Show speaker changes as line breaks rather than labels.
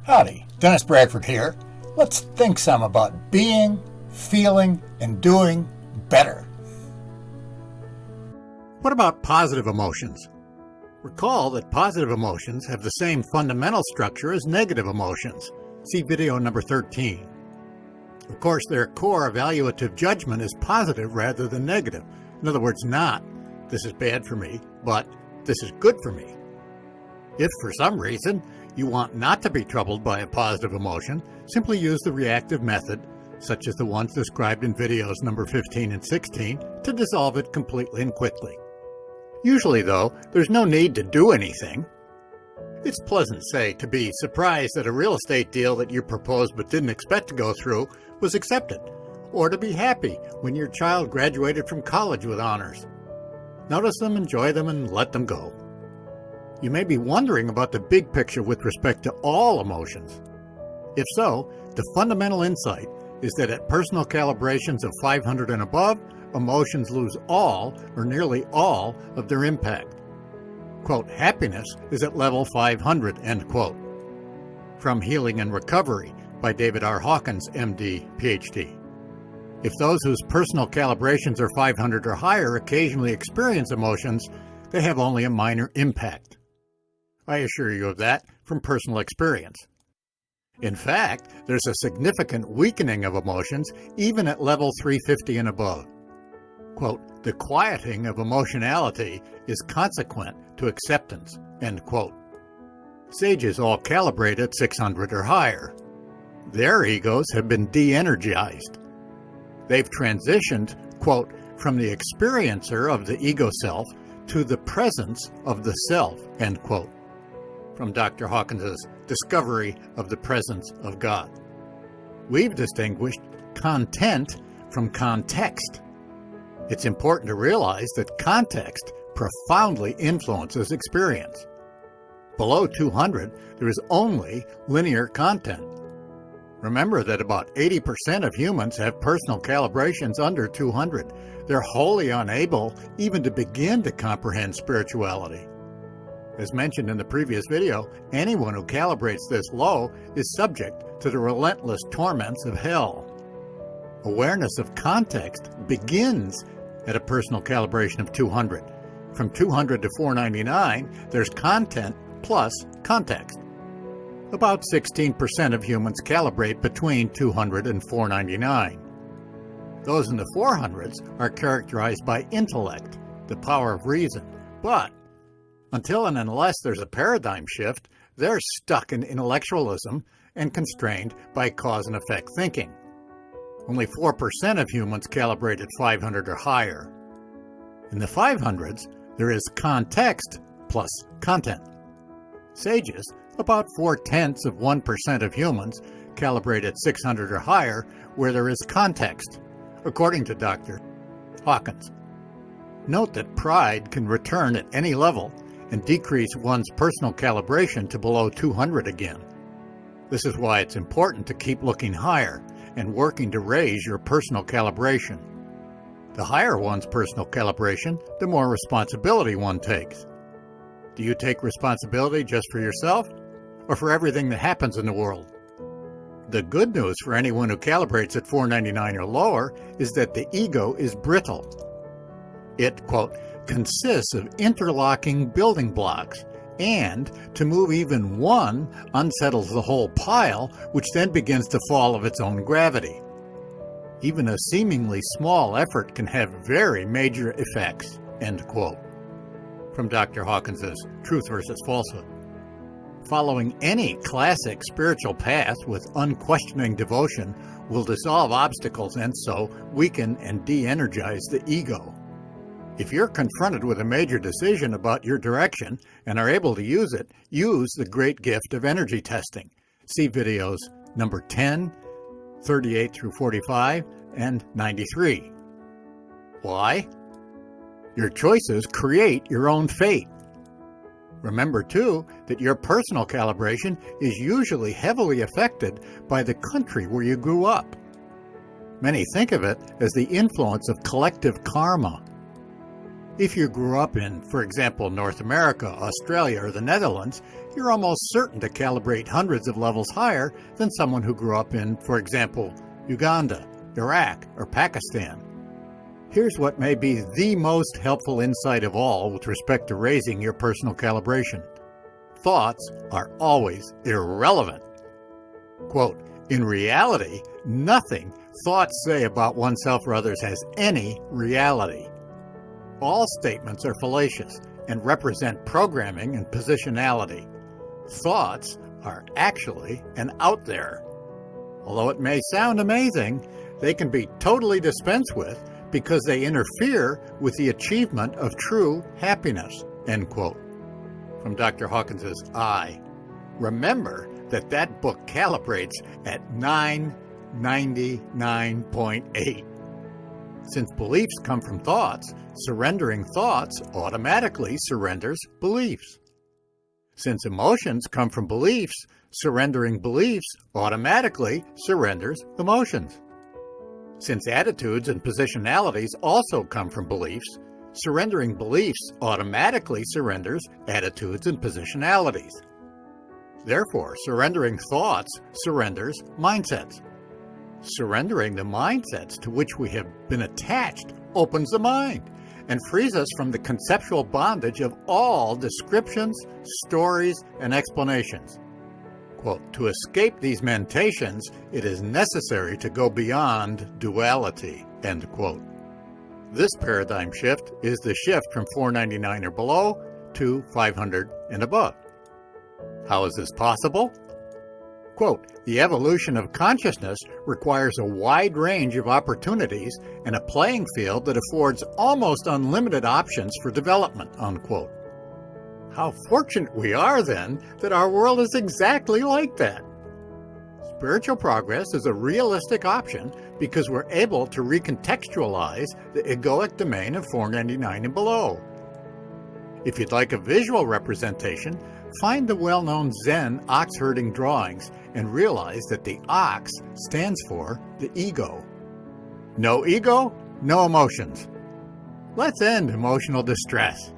Howdy, Dennis Bradford here. Let's think some about being, feeling, and doing better.
What about positive emotions? Recall that positive emotions have the same fundamental structure as negative emotions. See video number 13. Of course, their core evaluative judgment is positive rather than negative. In other words, not, this is bad for me, but this is good for me. If for some reason you want not to be troubled by a positive emotion, simply use the reactive method, such as the ones described in videos number 15 and 16, to dissolve it completely and quickly. Usually, though, there's no need to do anything. It's pleasant, say, to be surprised that a real estate deal that you proposed but didn't expect to go through was accepted, or to be happy when your child graduated from college with honors. Notice them, enjoy them, and let them go. You may be wondering about the big picture with respect to all emotions. If so, the fundamental insight is that at personal calibrations of 500 and above, emotions lose all or nearly all of their impact. Quote, happiness is at level 500, end quote. From Healing and Recovery by David R. Hawkins, MD, Ph.D. If those whose personal calibrations are 500 or higher occasionally experience emotions, they have only a minor impact. I assure you of that from personal experience. In fact, there's a significant weakening of emotions even at level 350 and above. Quote, the quieting of emotionality is consequent to acceptance, end quote. Sages all calibrate at 600 or higher. Their egos have been de-energized. They've transitioned, quote, from the experiencer of the ego self to the presence of the self, end quote. From Dr. Hawkins' Discovery of the Presence of God. We've distinguished content from context. It's important to realize that context profoundly influences experience. Below 200, there is only linear content. Remember that about 80% of humans have personal calibrations under 200. They're wholly unable even to begin to comprehend spirituality. As mentioned in the previous video, anyone who calibrates this low is subject to the relentless torments of hell. Awareness of context begins at a personal calibration of 200. From 200 to 499, there's content plus context. About 16% of humans calibrate between 200 and 499. Those in the 400s are characterized by intellect, the power of reason, but until and unless there's a paradigm shift, they're stuck in intellectualism and constrained by cause and effect thinking. Only 4% of humans calibrate at 500 or higher. In the 500s, there is context plus content. Sages, about 0.4% of humans, calibrate at 600 or higher where there is context, according to Dr. Hawkins. Note that pride can return at any level and decrease one's personal calibration to below 200 again. This is why it's important to keep looking higher and working to raise your personal calibration. The higher one's personal calibration, the more responsibility one takes. Do you take responsibility just for yourself or for everything that happens in the world? The good news for anyone who calibrates at 499 or lower is that the ego is brittle. It, quote, consists of interlocking building blocks, and to move even one unsettles the whole pile, which then begins to fall of its own gravity. Even a seemingly small effort can have very major effects, end quote. From Dr. Hawkins' Truth versus Falsehood. Following any classic spiritual path with unquestioning devotion will dissolve obstacles and so weaken and de-energize the ego. If you're confronted with a major decision about your direction and are able to use it, use the great gift of energy testing. See videos number 10, 38 through 45, and 93. Why? Your choices create your own fate. Remember, too, that your personal calibration is usually heavily affected by the country where you grew up. Many think of it as the influence of collective karma. If you grew up in, for example, North America, Australia, or the Netherlands, you're almost certain to calibrate hundreds of levels higher than someone who grew up in, for example, Uganda, Iraq, or Pakistan. Here's what may be the most helpful insight of all with respect to raising your personal calibration. Thoughts are always irrelevant. Quote, in reality, nothing thoughts say about oneself or others has any reality. All statements are fallacious and represent programming and positionality. Thoughts are actually an out there. Although it may sound amazing, they can be totally dispensed with because they interfere with the achievement of true happiness, end quote. From Dr. Hawkins' I. Remember that book calibrates at 999.8. Since beliefs come from thoughts, surrendering thoughts automatically surrenders beliefs. Since emotions come from beliefs, surrendering beliefs automatically surrenders emotions. Since attitudes and positionalities also come from beliefs, surrendering beliefs automatically surrenders attitudes and positionalities. Therefore, surrendering thoughts surrenders mindsets. Surrendering the mindsets to which we have been attached opens the mind and frees us from the conceptual bondage of all descriptions, stories, and explanations. Quote, to escape these mentations, it is necessary to go beyond duality, end quote. This paradigm shift is the shift from $4.99 or below to $500 and above. How is this possible? Quote, the evolution of consciousness requires a wide range of opportunities and a playing field that affords almost unlimited options for development, unquote. How fortunate we are, then, that our world is exactly like that. Spiritual progress is a realistic option because we're able to recontextualize the egoic domain of $4.99 and below. If you'd like a visual representation, find the well-known Zen ox-herding drawings and realize that the ox stands for the ego. No ego, no emotions. Let's end emotional distress.